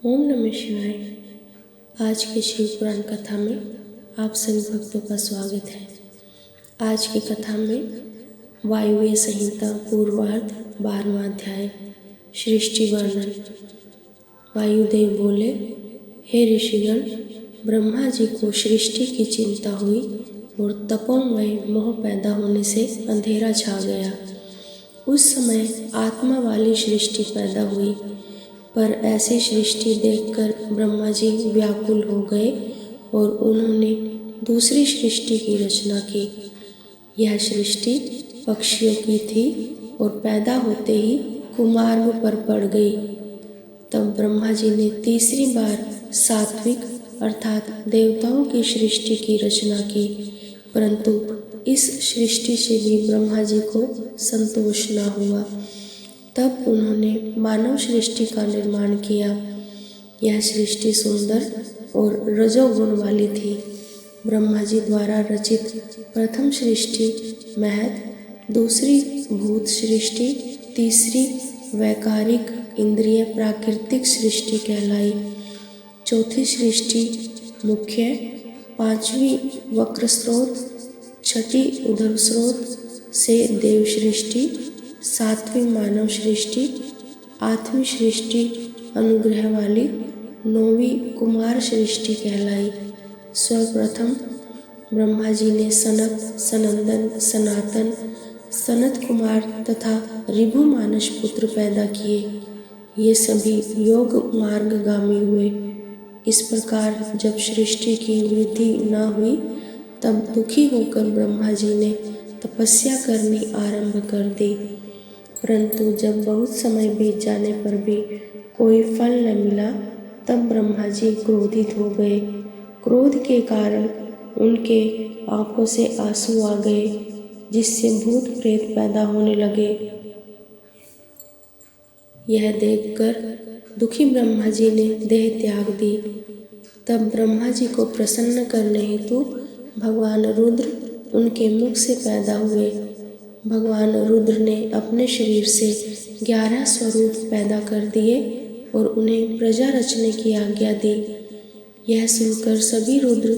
ओम नमः शिवाय। आज के शिव पुराण कथा में आप सभी भक्तों का स्वागत है। आज की कथा में वायव्य संहिता पूर्वार्ध 12वां अध्याय सृष्टि वर्णन। वायुदेव बोले, हे ऋषिगण, ब्रह्मा जी को सृष्टि की चिंता हुई और तपोमय मोह पैदा होने से अंधेरा छा गया। उस समय आत्मा वाली सृष्टि पैदा हुई, पर ऐसी सृष्टि देखकर ब्रह्मा जी व्याकुल हो गए और उन्होंने दूसरी सृष्टि की रचना की। यह सृष्टि पक्षियों की थी और पैदा होते ही कुमार्ग पर पड़ गई। तब ब्रह्मा जी ने तीसरी बार सात्विक अर्थात देवताओं की सृष्टि की रचना की, परंतु इस सृष्टि से भी ब्रह्मा जी को संतोष न हुआ। तब उन्होंने मानव सृष्टि का निर्माण किया। यह सृष्टि सुंदर और रजोगुण वाली थी। ब्रह्मा जी द्वारा रचित प्रथम सृष्टि महत, दूसरी भूत सृष्टि, तीसरी वैकारिक इंद्रिय प्राकृतिक सृष्टि कहलाई, चौथी सृष्टि मुख्य, पांचवी वक्र स्रोत, छठी उदर स्रोत से देव सृष्टि, सातवीं मानव सृष्टि, आठवीं सृष्टि अनुग्रह वाली, नौवीं कुमार सृष्टि कहलाई। सर्वप्रथम ब्रह्मा जी ने सनत, सनंदन, सनातन, सनत कुमार तथा ऋभु मानस पुत्र पैदा किए। ये सभी योग मार्गगामी हुए। इस प्रकार जब सृष्टि की वृद्धि न हुई, तब दुखी होकर ब्रह्मा जी ने तपस्या करनी आरंभ कर दी, परंतु जब बहुत समय बीत जाने पर भी कोई फल न मिला, तब ब्रह्मा जी क्रोधित हो गए। क्रोध के कारण उनके आंखों से आंसू आ गए, जिससे भूत प्रेत पैदा होने लगे। यह देखकर दुखी ब्रह्मा जी ने देह त्याग दी। तब ब्रह्मा जी को प्रसन्न करने हेतु भगवान रुद्र उनके मुख से पैदा हुए। भगवान रुद्र ने अपने शरीर से 11 स्वरूप पैदा कर दिए और उन्हें प्रजा रचने की आज्ञा दी। यह सुनकर सभी रुद्र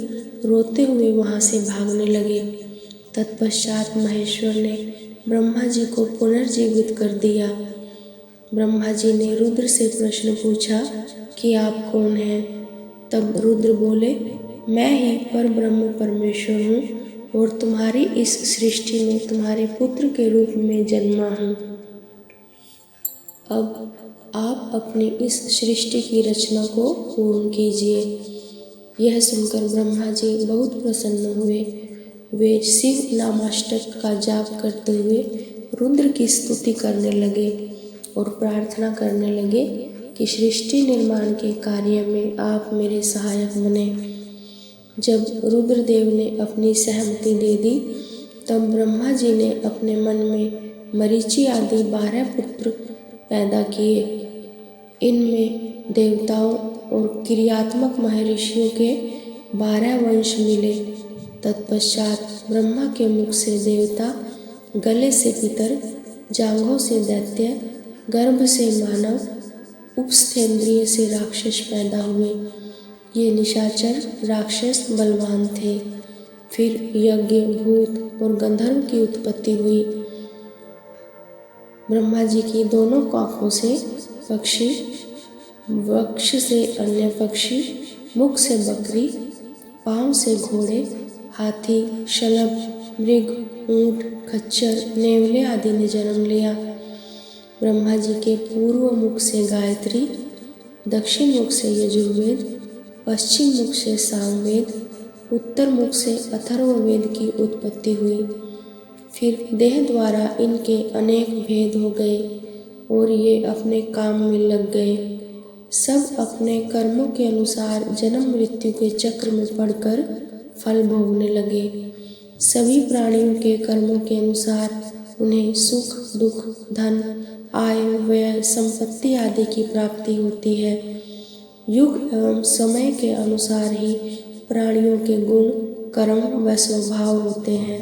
रोते हुए वहां से भागने लगे। तत्पश्चात महेश्वर ने ब्रह्मा जी को पुनर्जीवित कर दिया। ब्रह्मा जी ने रुद्र से प्रश्न पूछा कि आप कौन हैं? तब रुद्र बोले, मैं ही पर ब्रह्म परमेश्वर हूँ और तुम्हारी इस सृष्टि में तुम्हारे पुत्र के रूप में जन्मा हूँ। अब आप अपनी इस सृष्टि की रचना को पूर्ण कीजिए। यह सुनकर ब्रह्मा जी बहुत प्रसन्न हुए। वे शिव नामाष्टक का जाप करते हुए रुद्र की स्तुति करने लगे और प्रार्थना करने लगे कि सृष्टि निर्माण के कार्य में आप मेरे सहायक बने। जब रुद्रदेव ने अपनी सहमति दे दी, तब ब्रह्मा जी ने अपने मन में मरीचि आदि 12 पुत्र पैदा किए। इनमें देवताओं और क्रियात्मक महर्षियों के 12 वंश मिले। तत्पश्चात ब्रह्मा के मुख से देवता, गले से पितर, जांघों से दैत्य, गर्भ से मानव, उपस्थेंद्रिय से राक्षस पैदा हुए। ये निशाचर राक्षस बलवान थे। फिर यज्ञ, भूत और गंधर्व की उत्पत्ति हुई। ब्रह्मा जी की दोनों काखों से पक्षी, वक्ष से अन्य पक्षी, मुख से बकरी, पांव से घोड़े, हाथी, शलभ, मृग, ऊंट, खच्चर, नेवले आदि ने जन्म लिया। ब्रह्मा जी के पूर्व मुख से गायत्री, दक्षिण मुख से यजुर्वेद, पश्चिम मुख से सामवेद, उत्तर मुख से अथर्ववेद की उत्पत्ति हुई। फिर देह द्वारा इनके अनेक भेद हो गए और ये अपने काम में लग गए। सब अपने कर्मों के अनुसार जन्म मृत्यु के चक्र में पड़कर फल भोगने लगे। सभी प्राणियों के कर्मों के अनुसार उन्हें सुख, दुख, धन, आय, व्यय, संपत्ति आदि की प्राप्ति होती है। युग एवं समय के अनुसार ही प्राणियों के गुण, कर्म व स्वभाव होते हैं।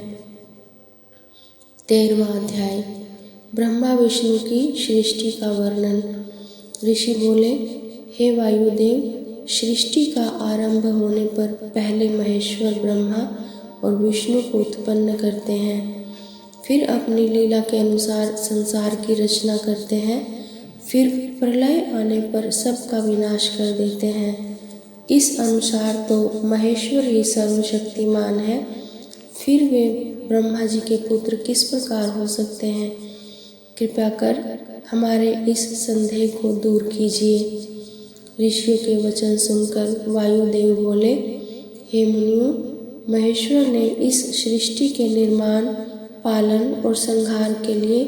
13वां अध्याय ब्रह्मा विष्णु की सृष्टि का वर्णन। ऋषि बोले, हे वायुदेव, सृष्टि का आरंभ होने पर पहले महेश्वर ब्रह्मा और विष्णु को उत्पन्न करते हैं, फिर अपनी लीला के अनुसार संसार की रचना करते हैं, फिर प्रलय आने पर सबका विनाश कर देते हैं। इस अनुसार तो महेश्वर ही सर्वशक्तिमान है, फिर वे ब्रह्मा जी के पुत्र किस प्रकार हो सकते हैं? कृपया कर हमारे इस संदेह को दूर कीजिए। ऋषियों के वचन सुनकर वायुदेव बोले, हे मुनियों, महेश्वर ने इस सृष्टि के निर्माण, पालन और संहार के लिए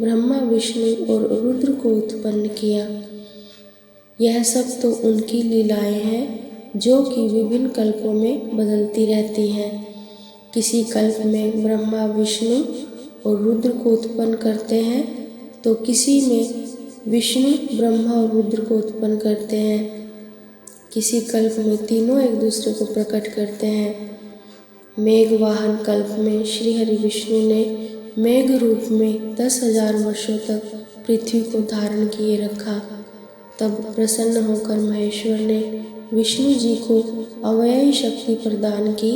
ब्रह्मा, विष्णु और रुद्र को उत्पन्न किया। यह सब तो उनकी लीलाएं हैं जो कि विभिन्न कल्पों में बदलती रहती हैं। किसी कल्प में ब्रह्मा, विष्णु और रुद्र को उत्पन्न करते हैं तो किसी में विष्णु, ब्रह्मा और रुद्र को उत्पन्न करते हैं। किसी कल्प में तीनों एक दूसरे को प्रकट करते हैं। मेघवाहन कल्प में श्री हरि विष्णु ने मेघ रूप में 10,000 वर्षों तक पृथ्वी को धारण किए रखा। तब प्रसन्न होकर महेश्वर ने विष्णु जी को अव्ययी शक्ति प्रदान की।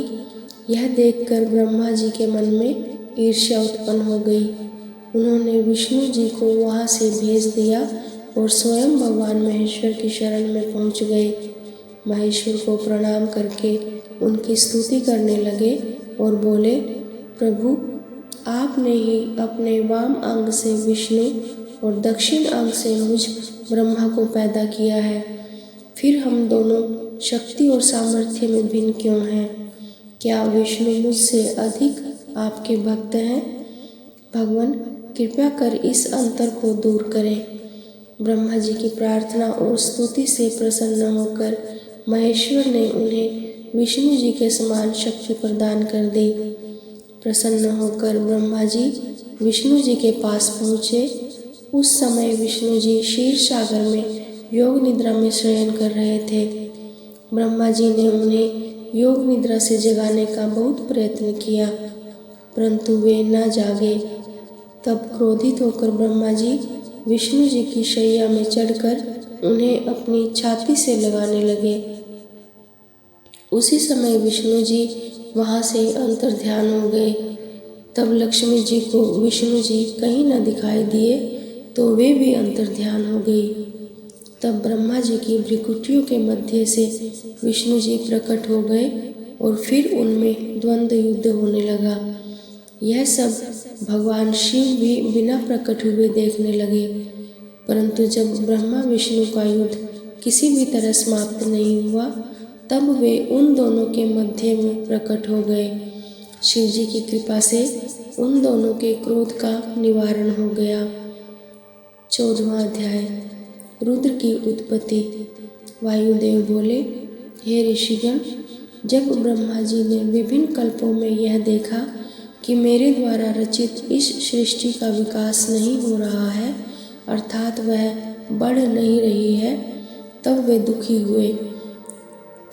यह देखकर ब्रह्मा जी के मन में ईर्ष्या उत्पन्न हो गई। उन्होंने विष्णु जी को वहाँ से भेज दिया और स्वयं भगवान महेश्वर की शरण में पहुँच गए। महेश्वर को प्रणाम करके उनकी स्तुति करने लगे और बोले, प्रभु, आपने ही अपने वाम अंग से विष्णु और दक्षिण अंग से मुझ ब्रह्मा को पैदा किया है। फिर हम दोनों शक्ति और सामर्थ्य में भिन्न क्यों हैं? क्या विष्णु मुझसे अधिक आपके भक्त हैं? भगवान, कृपया कर इस अंतर को दूर करें। ब्रह्मा जी की प्रार्थना और स्तुति से प्रसन्न होकर महेश्वर ने उन्हें विष्णु जी के समान शक्ति प्रदान कर दी। प्रसन्न होकर ब्रह्मा जी विष्णु जी के पास पहुँचे। उस समय विष्णु जी क्षीर सागर में योग निद्रा में शयन कर रहे थे। ब्रह्मा जी ने उन्हें योग निद्रा से जगाने का बहुत प्रयत्न किया, परंतु वे न जागे। तब क्रोधित होकर ब्रह्मा जी विष्णु जी की शैया में चढ़कर उन्हें अपनी छाती से लगाने लगे। उसी समय विष्णु जी वहाँ से अंतर्ध्यान हो गए। तब लक्ष्मी जी को विष्णु जी कहीं न दिखाई दिए तो वे भी अंतर्ध्यान हो गई। तब ब्रह्मा जी की भ्रिकुटियों के मध्य से विष्णु जी प्रकट हो गए और फिर उनमें द्वंद्व युद्ध होने लगा। यह सब भगवान शिव भी बिना प्रकट हुए देखने लगे, परंतु जब ब्रह्मा विष्णु का युद्ध किसी भी तरह समाप्त नहीं हुआ, तब वे उन दोनों के मध्य में प्रकट हो गए। शिव जी की कृपा से उन दोनों के क्रोध का निवारण हो गया। 14वां अध्याय, रुद्र की उत्पत्ति। वायुदेव बोले, हे ऋषिगण, जब ब्रह्मा जी ने विभिन्न कल्पों में यह देखा कि मेरे द्वारा रचित इस सृष्टि का विकास नहीं हो रहा है, अर्थात वह बढ़ नहीं रही है, तब वे दुखी हुए।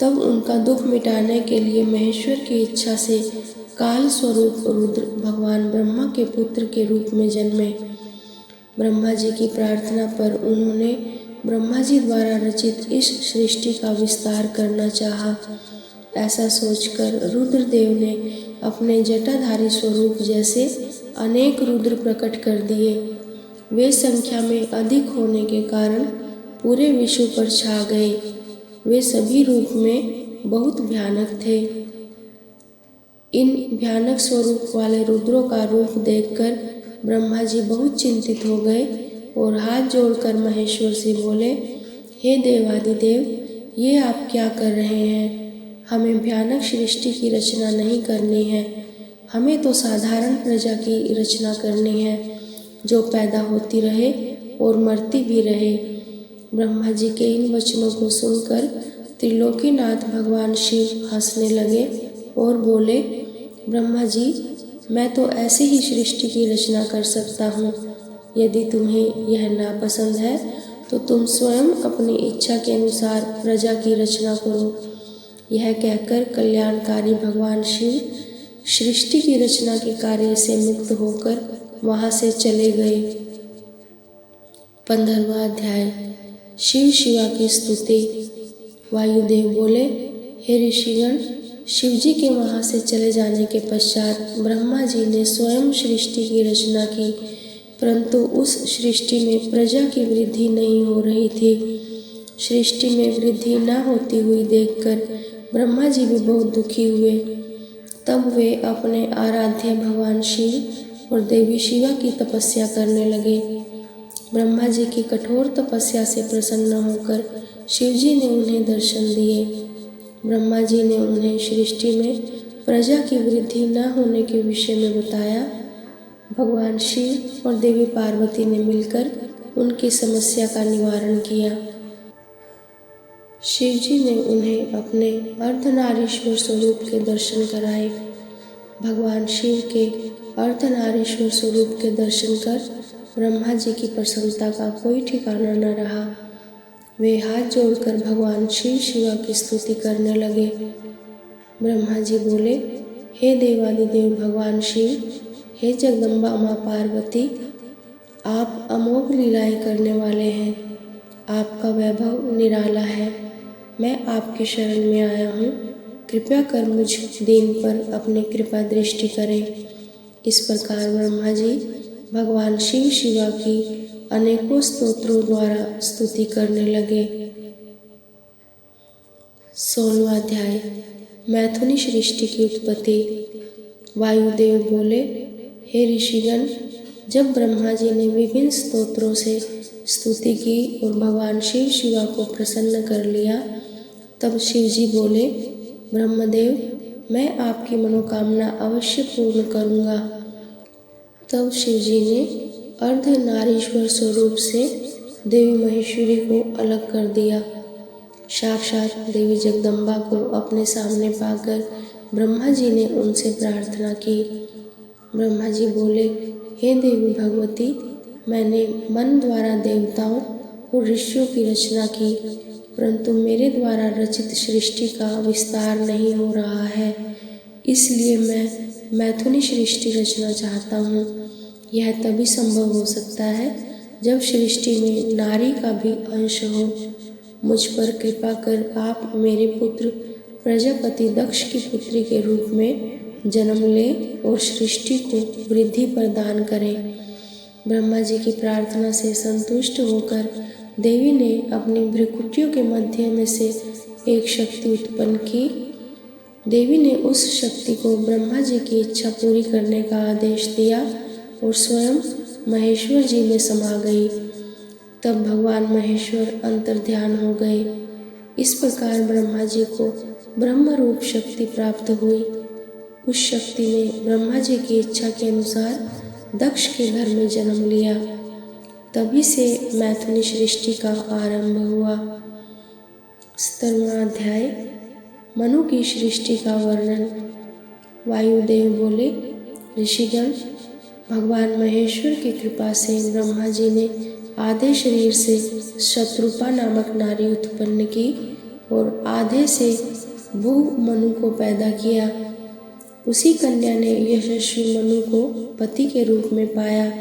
तब उनका दुख मिटाने के लिए महेश्वर की इच्छा से काल स्वरूप रुद्र भगवान ब्रह्मा के पुत्र के रूप में जन्मे। ब्रह्मा जी की प्रार्थना पर उन्होंने ब्रह्मा जी द्वारा रचित इस सृष्टि का विस्तार करना चाहा। ऐसा सोचकर रुद्रदेव ने अपने जटाधारी स्वरूप जैसे अनेक रुद्र प्रकट कर दिए। वे संख्या में अधिक होने के कारण पूरे विश्व पर छा गए। वे सभी रूप में बहुत भयानक थे। इन भयानक स्वरूप वाले रुद्रों का रूप देखकर ब्रह्मा जी बहुत चिंतित हो गए और हाथ जोड़कर महेश्वर से बोले, हे देवादिदेव, ये आप क्या कर रहे हैं? हमें भयानक सृष्टि की रचना नहीं करनी है। हमें तो साधारण प्रजा की रचना करनी है जो पैदा होती रहे और मरती भी रहे। ब्रह्मा जी के इन वचनों को सुनकर त्रिलोकीनाथ भगवान शिव हंसने लगे और बोले, ब्रह्मा जी, मैं तो ऐसे ही सृष्टि की रचना कर सकता हूँ। यदि तुम्हें यह नापसंद है तो तुम स्वयं अपनी इच्छा के अनुसार प्रजा की रचना करो। यह कहकर कल्याणकारी भगवान शिव सृष्टि की रचना के कार्य से मुक्त होकर वहाँ से चले गए। 15वां अध्याय, शिव शिवा की स्तुति। वायुदेव बोले, हे ऋषिगण, शिवजी के वहाँ से चले जाने के पश्चात ब्रह्मा जी ने स्वयं सृष्टि की रचना की, परंतु उस सृष्टि में प्रजा की वृद्धि नहीं हो रही थी। सृष्टि में वृद्धि न होती हुई देखकर ब्रह्मा जी भी बहुत दुखी हुए। तब वे अपने आराध्य भगवान शिव और देवी शिवा की तपस्या करने लगे। ब्रह्मा जी की कठोर तपस्या से प्रसन्न होकर शिवजी ने उन्हें दर्शन दिए। ब्रह्मा जी ने उन्हें सृष्टि में प्रजा की वृद्धि न होने के विषय में बताया। भगवान शिव और देवी पार्वती ने मिलकर उनकी समस्या का निवारण किया। शिवजी ने उन्हें अपने अर्धनारीश्वर स्वरूप के दर्शन कराए। भगवान शिव के अर्धनारीश्वर स्वरूप के दर्शन कर ब्रह्मा जी की प्रसन्नता का कोई ठिकाना न रहा। वे हाथ जोड़कर भगवान शिव शिवा की स्तुति करने लगे। ब्रह्मा जी बोले, हे देवादिदेव भगवान शिव, हे जगदम्बा माँ पार्वती, आप अमोघ लीलाएं करने वाले हैं। आपका वैभव निराला है। मैं आपकी शरण में आया हूँ। कृपया कर मुझ दीन पर अपनी कृपा दृष्टि करें। इस प्रकार ब्रह्मा जी भगवान शिव शिवा की अनेकों स्तोत्रों द्वारा स्तुति करने लगे। 16वां अध्याय, मैथुनी सृष्टि की उत्पत्ति। वायुदेव बोले, हे ऋषिगण, जब ब्रह्मा जी ने विभिन्न स्तोत्रों से स्तुति की और भगवान शिव शिवा को प्रसन्न कर लिया, तब शिवजी बोले, ब्रह्मदेव, मैं आपकी मनोकामना अवश्य पूर्ण करूँगा। तब शिवजी ने अर्धनारीश्वर स्वरूप से देवी महेश्वरी को अलग कर दिया। साक्षात देवी जगदम्बा को अपने सामने पाकर ब्रह्मा जी ने उनसे प्रार्थना की। ब्रह्मा जी बोले, हे देवी भगवती, मैंने मन द्वारा देवताओं और ऋषियों की रचना की, परंतु मेरे द्वारा रचित सृष्टि का विस्तार नहीं हो रहा है। इसलिए मैं मैथुनी सृष्टि रचना चाहता हूँ। यह तभी संभव हो सकता है जब सृष्टि में नारी का भी अंश हो। मुझ पर कृपा कर आप मेरे पुत्र प्रजापति दक्ष की पुत्री के रूप में जन्म लें और सृष्टि को वृद्धि प्रदान करें। ब्रह्मा जी की प्रार्थना से संतुष्ट होकर देवी ने अपनी भ्रुकुटियों के मध्य में से एक शक्ति उत्पन्न की। देवी ने उस शक्ति को ब्रह्मा जी की इच्छा पूरी करने का आदेश दिया और स्वयं महेश्वर जी में समा गई। तब भगवान महेश्वर अंतर्ध्यान हो गए। इस प्रकार ब्रह्मा जी को ब्रह्म रूप शक्ति प्राप्त हुई। उस शक्ति ने ब्रह्मा जी की इच्छा के अनुसार दक्ष के घर में जन्म लिया। तभी से मैथुनी सृष्टि का आरंभ हुआ। 17वां अध्याय, मनु की सृष्टि का वर्णन। वायुदेव बोले, ऋषिगण, भगवान महेश्वर की कृपा से ब्रह्मा जी ने आधे शरीर से शत्रुपा नामक नारी उत्पन्न की और आधे से भू मनु को पैदा किया। उसी कन्या ने यशस्वी मनु को पति के रूप में पाया।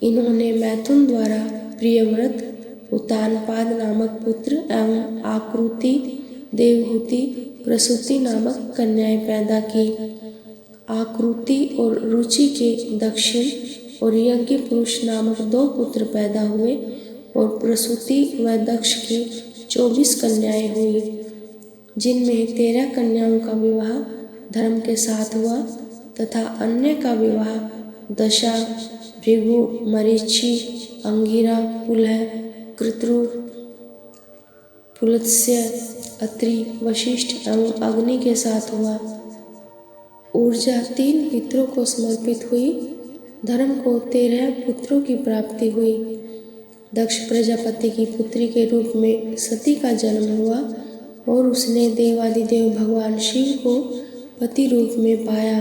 इन्होंने मैथुन द्वारा प्रियव्रत, उतानपाद नामक पुत्र एवं आकृति, देवहूति, प्रसूति नामक कन्याएं पैदा की। आकृति और रुचि के दक्षिण और यज्ञ पुरुष नामक 2 पुत्र पैदा हुए और प्रसूति व दक्ष की 24 कन्याएं हुई, जिनमें 13 कन्याओं का विवाह धर्म के साथ हुआ तथा अन्य का विवाह दशा, भृगु, मरीचि, अंगिरा, पुलह, कृत्रु, पुलत्स्य, अत्रि, वशिष्ठ एवं अग्नि के साथ हुआ। ऊर्जा 3 पितरों को समर्पित हुई। धर्म को 13 पुत्रों की प्राप्ति हुई। दक्ष प्रजापति की पुत्री के रूप में सती का जन्म हुआ और उसने देवादिदेव भगवान शिव को पति रूप में पाया।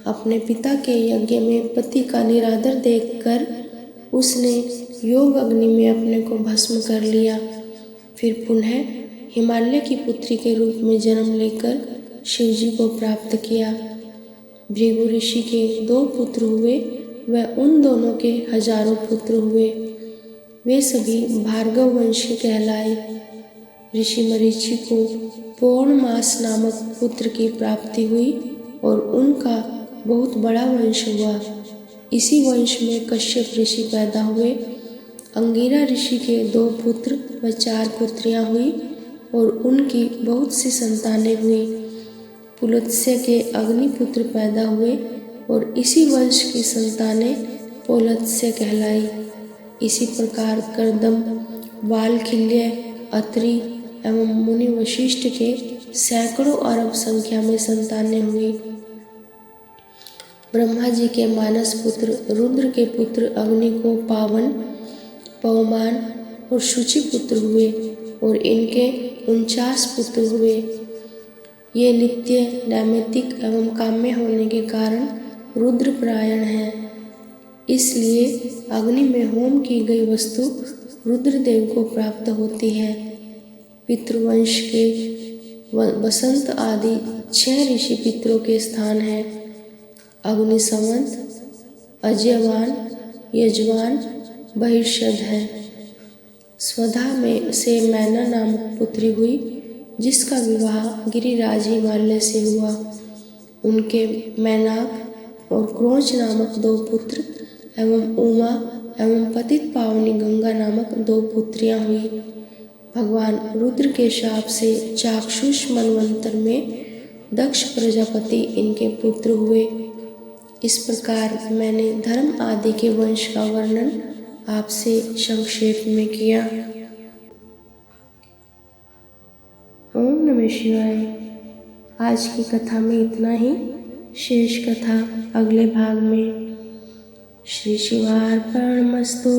अपने पिता के यज्ञ में पति का निरादर देखकर उसने योग अग्नि में अपने को भस्म कर लिया। फिर पुनः हिमालय की पुत्री के रूप में जन्म लेकर शिवजी को प्राप्त किया। भृगु ऋषि के 2 पुत्र हुए व उन दोनों के हजारों पुत्र हुए। वे सभी भार्गव वंशी कहलाए। ऋषि मरीचि को पौर्णमास नामक पुत्र की प्राप्ति हुई और उनका बहुत बड़ा वंश हुआ। इसी वंश में कश्यप ऋषि पैदा हुए। अंगिरा ऋषि के 2 पुत्र व 4 पुत्रियां हुई और उनकी बहुत सी संतानें हुई। पुलत्स्य के अग्निपुत्र पैदा हुए और इसी वंश की संतानें पौलत्स्य कहलाई। इसी प्रकार कर्दम, वालखिल्य, अत्रि एवं मुनि वशिष्ठ के सैकड़ों अरब संख्या में संतानें हुई। ब्रह्मा जी के मानस पुत्र रुद्र के पुत्र अग्नि को पावन, पवमान और शुचि पुत्र हुए और इनके 49 पुत्र हुए। ये नित्य, नैमित्तिक एवं काम्य होने के कारण रुद्रपरायण हैं। इसलिए अग्नि में होम की गई वस्तु रुद्रदेव को प्राप्त होती है। पितृवंश के वसंत आदि 6 ऋषि पितरों के स्थान हैं। अग्निसंवत, अज्यवान, यजवान, बहिर्षद है। स्वधा में से मैना नामक पुत्री हुई, जिसका विवाह गिरिराज हिमालय से हुआ। उनके मैनाक और क्रोच नामक 2 पुत्र एवं उमा एवं पतित पावनी गंगा नामक 2 पुत्रियां हुई। भगवान रुद्र के शाप से चाक्षुष मनवंतर में दक्ष प्रजापति इनके पुत्र हुए। इस प्रकार मैंने धर्म आदि के वंश का वर्णन आपसे संक्षेप में किया। ओम नमः शिवाय। आज की कथा में इतना ही। शेष कथा अगले भाग में। श्री शिवार्पणमस्तु।